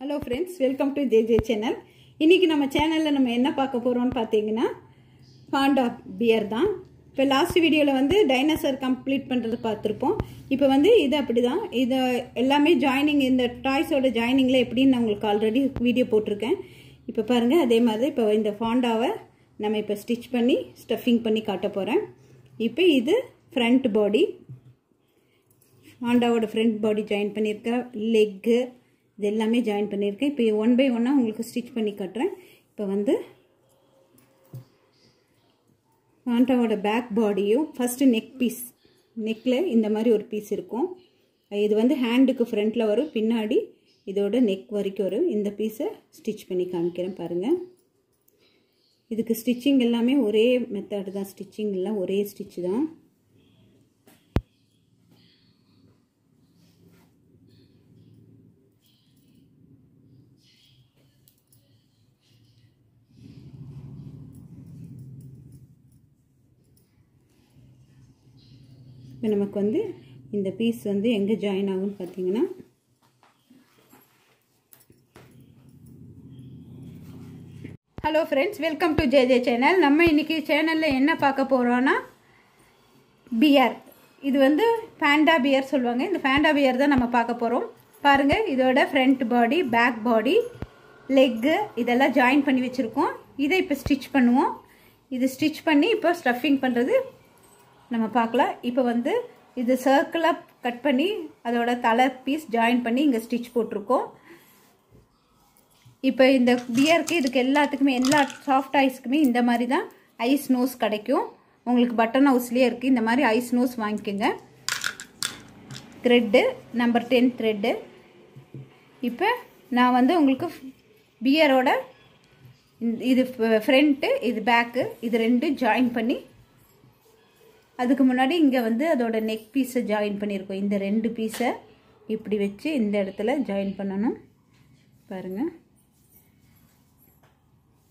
Hello friends, welcome to JJ channel. இன்னைக்கு நம்ம சேனல்ல நம்ம என்ன பார்க்க போறோம்னு பாத்தீங்கன்னா panda bear தான். இப்ப லாஸ்ட் வீடியோல வந்து டைனோசர் கம்ப்ளீட் பண்றது பார்த்திருப்போம். இப்போ வந்து இது அப்படிதான். இது எல்லாமே ஜாயினிங் இந்த டாய்ஸோட ஜாயினிங்ல எப்படின்னு நான் உங்களுக்கு ஆல்ரெடி வீடியோ போட்டுருக்கேன். இப்போ பாருங்க அதே மாதிரி இப்போ இந்த பாண்டாவை நம்ம இப்போ ஸ்டிட்ச் பண்ணி ஸ்டஃபிங் பண்ணி காட்ட போறேன். இப்போ இது ஃப்ரண்ட் பாடி. பாண்டாவோட ஃப்ரண்ட் பாடி ஜாயின் பண்ணிருக்கேன். லெக் இது எல்லாமே ஜாயின் பண்ணியிருக்கேன். இப்போ ஒன் பை ஒன்னாக உங்களுக்கு ஸ்டிச் பண்ணி காட்டுறேன். இப்போ வந்து பாண்டாவோட பேக் பாடியும் ஃபஸ்ட்டு நெக் பீஸ், நெக்கில் இந்த மாதிரி ஒரு பீஸ் இருக்கும். இது வந்து ஹேண்டுக்கு ஃப்ரண்ட்டில் வரும், பின்னாடி இதோட நெக் வரைக்கும் வரும். இந்த பீஸை ஸ்டிச் பண்ணி காமிக்கிறேன் பாருங்கள். இதுக்கு ஸ்டிச்சிங் எல்லாமே ஒரே மெத்தட் தான், ஸ்டிச்சிங் எல்லாம் ஒரே ஸ்டிச் தான். இப்போ நமக்கு வந்து இந்த பீஸ் வந்து எங்கே ஜாயின் ஆகும்னு பார்த்தீங்கன்னா hello friends, welcome to JJ channel. நம்ம இன்னைக்கு சேனலில் என்ன பார்க்க போகிறோன்னா பியர். இது வந்து பேண்டா பியர் சொல்லுவாங்க. இந்த பேண்டா பியர் தான் நம்ம பார்க்க போகிறோம். பாருங்கள், இதோட ஃப்ரண்ட் பாடி, பேக் பாடி, லெக்கு இதெல்லாம் ஜாயின் பண்ணி வச்சுருக்கோம். இதை இப்போ ஸ்டிச் பண்ணுவோம். இது ஸ்டிச் பண்ணி இப்போ ஸ்டஃபிங் பண்ணுறது நம்ம பார்க்கலாம். இப்போ வந்து இது சர்க்கிளாக கட் பண்ணி அதோட தலை பீஸ் ஜாயின் பண்ணி இங்கே ஸ்டிச் போட்டிருக்கோம். இப்போ இந்த பியருக்கு இதுக்கு எல்லாத்துக்குமே எல்லா சாஃப்ட் ஐஸ்க்குமே இந்த மாதிரி தான் ஐஸ் நோஸ் கிடைக்கும். உங்களுக்கு பட்டன் ஹவுஸ்லேயே இருக்குது. இந்த மாதிரி ஐஸ் நோஸ் வாங்கிக்கோங்க. Thread number 10 thread. இப்போ நான் வந்து உங்களுக்கு பியரோட இது ஃப்ரண்ட்டு, இது பேக்கு, இது ரெண்டும் ஜாயின் பண்ணி அதுக்கு முன்னாடி இங்கே வந்து அதோட நெக் பீஸை ஜாயின் பண்ணியிருக்கோம். இந்த ரெண்டு பீஸை இப்படி வச்சு இந்த இடத்துல ஜாயின் பண்ணணும் பாருங்கள்.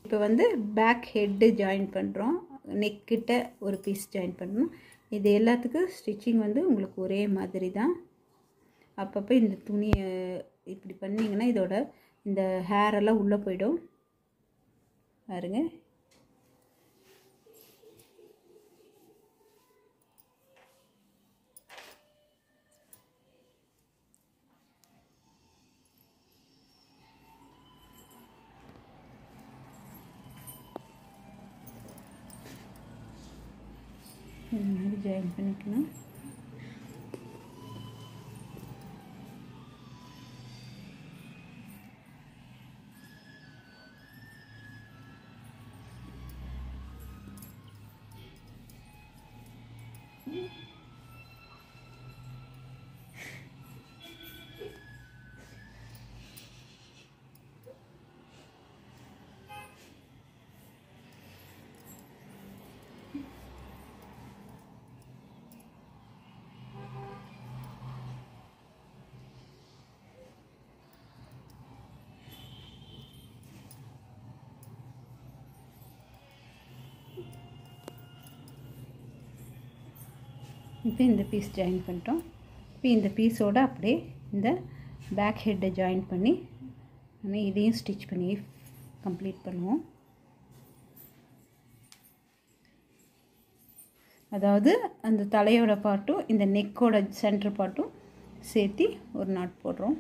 இப்போ வந்து பேக் ஹெட்டு ஜாயின் பண்ணுறோம். நெக் கிட்ட ஒரு பீஸ் ஜாயின் பண்ணணும். இது எல்லாத்துக்கும் ஸ்டிச்சிங் வந்து உங்களுக்கு ஒரே மாதிரி தான். அப்பப்போ இந்த துணியை இப்படி பண்ணிங்கன்னா இதோட இந்த ஹேரெல்லாம் உள்ளே போயிடும் பாருங்க. இந்த மாதிரி ஜாயின் பண்ணிக்கணும். இப்போ இந்த பீஸ் ஜாயின் பண்ணிட்டோம். இப்போ இந்த பீஸோடு அப்படியே இந்த பேக் ஹெட்டை ஜாயின் பண்ணி நம்ம இதையும் ஸ்டிச் பண்ணி கம்ப்ளீட் பண்ணுவோம். அதாவது அந்த தலையோட பார்ட்டும் இந்த நெக்கோட சென்டர் பார்ட்டும் சேர்த்து ஒரு நாட் போடுறோம்.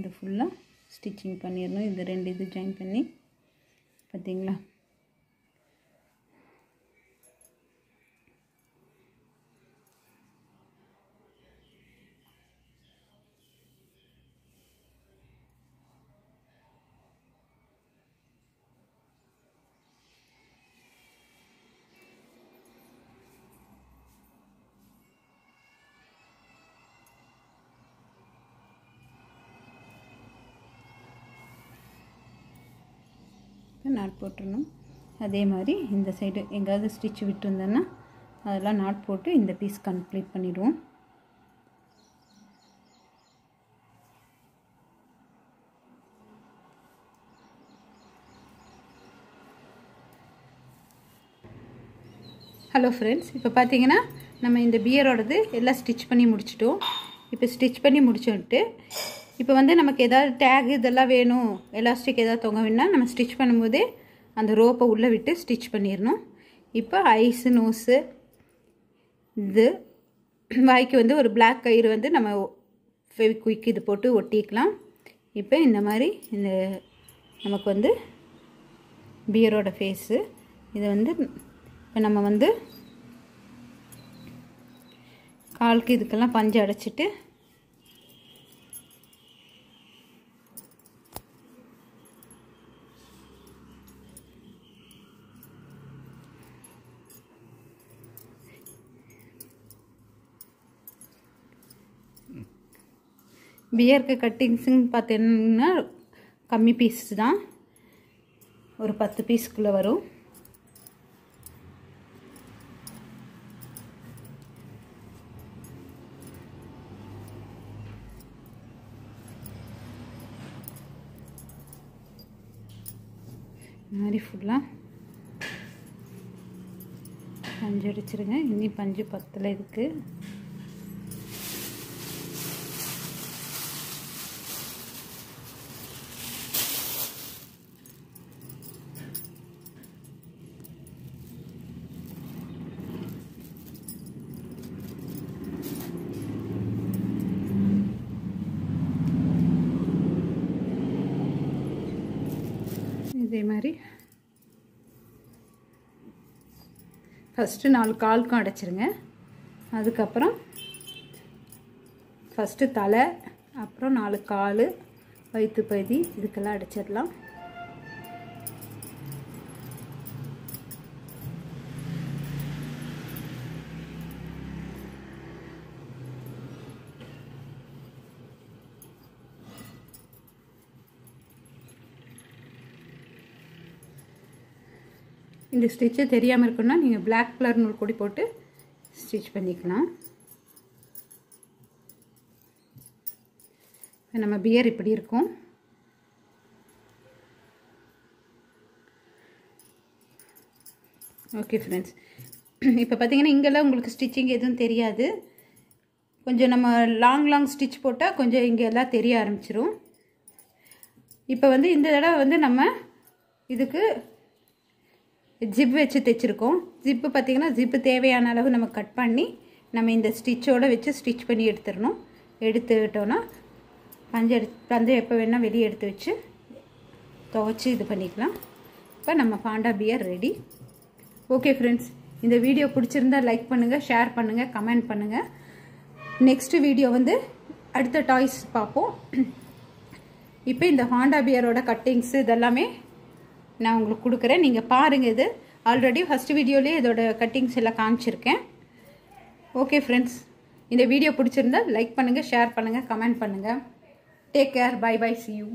இது ஃபுல்லாக ஸ்டிச்சிங் பண்ணிடணும். இது ரெண்டு இது ஜாயின் பண்ணி பார்த்தீங்களா. நாட் போட்டுடணும். அதே மாதிரி இந்த சைடு எங்காவது ஸ்டிச் விட்டுருந்தேன்னா அதெல்லாம் நாட் போட்டு இந்த பீஸ் கம்ப்ளீட் பண்ணிடுவோம். ஹலோ ஃப்ரெண்ட்ஸ், இப்போ பார்த்தீங்கன்னா நம்ம இந்த பியரோடது எல்லாம் ஸ்டிச் பண்ணி முடிச்சிட்டோம். இப்போ ஸ்டிச் பண்ணி முடிச்சுட்டு இப்போ வந்து நமக்கு ஏதாவது டேக் இதெல்லாம் வேணும், எலாஸ்டிக் ஏதாவது தொங்க வேணும்னா நம்ம ஸ்டிச் பண்ணும்போதே அந்த ரோப்பை உள்ளே விட்டு ஸ்டிச் பண்ணிடணும். இப்போ ஐஸு நோஸு இது வாய்க்கு வந்து ஒரு பிளாக் கயிறு வந்து நம்ம ஃபெவிக்விக் இது போட்டு ஒட்டிக்கலாம். இப்போ இந்த மாதிரி இந்த நமக்கு வந்து பியரோட ஃபேஸு இதை வந்து இப்போ நம்ம வந்து காலுக்கு இதுக்கெல்லாம் பஞ்சு அடைச்சிட்டு பியருக்கு கட்டிங்ஸுன்னு பார்த்தீங்கன்னா கம்மி பீஸ் தான், ஒரு 10 பீஸ்க்குள்ளே வரும். இந்த மாதிரி ஃபுல்லாக பஞ்சு அடிச்சிருங்க. இன்னி பஞ்சு பத்தலை இதுக்கு. இதே மாதிரி ஃபஸ்ட்டு 4 காலுக்கும் அடைச்சிருங்க. அதுக்கப்புறம் ஃபஸ்ட்டு தலை, அப்புறம் 4 கால், வயிற்று பகுதி இதுக்கெல்லாம் அடைச்சிடலாம். இந்த ஸ்டிச்சு தெரியாமல் இருக்குன்னா நீங்கள் பிளாக் கலர் நூல் கொடி போட்டு ஸ்டிச் பண்ணிக்கலாம். நம்ம பியர் இப்படி இருக்கும். ஓகே ஃப்ரெண்ட்ஸ், இப்போ பார்த்தீங்கன்னா இங்கெல்லாம் உங்களுக்கு ஸ்டிச்சிங் எதுவும் தெரியாது. கொஞ்சம் நம்ம லாங் ஸ்டிச் போட்டால் கொஞ்சம் இங்கே எல்லாம் தெரிய ஆரம்பிச்சிரும். இப்போ வந்து இந்த தடவை வந்து நம்ம இதுக்கு ஜிப் வச்சு தைச்சிருக்கோம். ஜிப்பு பார்த்திங்கன்னா ஜிப்பு தேவையான அளவு நம்ம கட் பண்ணி நம்ம இந்த ஸ்டிச்சோடு வச்சு ஸ்டிச் பண்ணி எடுத்துக்கிட்டோன்னா பஞ்சை எப்போ வேணால் வெளியே எடுத்து வச்சு துவைச்சி இது பண்ணிக்கலாம். இப்போ நம்ம panda bear ready. Okay friends, இந்த வீடியோ பிடிச்சிருந்தா லைக் பண்ணுங்கள், ஷேர் பண்ணுங்கள், கமெண்ட் பண்ணுங்கள். நெக்ஸ்ட் வீடியோ வந்து அடுத்த டாய்ஸ் பார்ப்போம். இப்போ இந்த பாண்டா பியரோட கட்டிங்ஸு இதெல்லாமே நான் உங்களுக்கு கொடுக்குறேன். நீங்கள் பாருங்கள். இது ஆல்ரெடி ஃபஸ்ட் வீடியோலேயே இதோட கட்டிங்ஸ் எல்லாம் காமிச்சிருக்கேன். ஓகே ஃப்ரெண்ட்ஸ், இந்த வீடியோ பிடிச்சிருந்தா லைக் பண்ணுங்கள், ஷேர் பண்ணுங்கள், கமெண்ட் பண்ணுங்கள். Take care. Bye bye. see you.